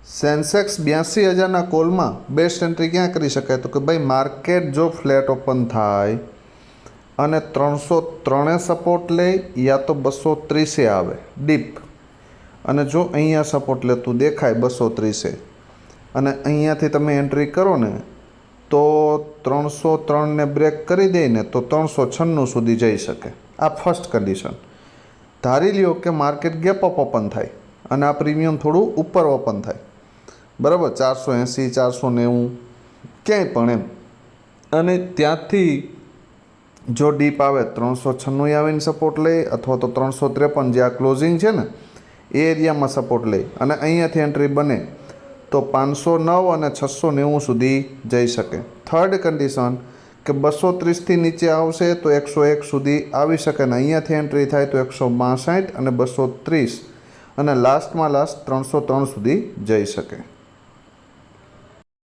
Sensex 82,000ના કોલમાં best entry ક્યાં કરી શકાય? તો કે ભાઈ માર્કેટ જો ફ્લેટ ઓપન થાય અને 303 સપોર્ટ લે યા તો 230 આવે ડીપ, અને જો અહીંયા સપોર્ટ લેતું દેખાય 230 અને અહીંયાથી તમે એન્ટ્રી કરો ને તો 303ને બ્રેક કરી દે ને તો 396 સુધી જઈ શકે. આ ફર્સ્ટ કન્ડિશન. ધારી લ્યો કે માર્કેટ ગેપ અપ ઓપન થાય અને આ પ્રીમિયમ થોડું ઉપર ઓપન થાય, બરાબર, 480 490 ક્યાંય પણ એમ, અને ત્યાંથી જો ડીપ આવે 396 આવીને સપોર્ટ લે અથવા તો 353 જે આ ક્લોઝિંગ છે ને એ એરિયામાં સપોર્ટ લે અને અહીંયાથી એન્ટ્રી બને તો 509 અને 690 સુધી જઈ શકે. થર્ડ કન્ડિશન કે 230થી નીચે આવશે તો 101 સુધી આવી શકે ને અહીંયાથી એન્ટ્રી થાય તો 162 અને 230 અને લાસ્ટમાં લાસ્ટ 303 સુધી જઈ શકે.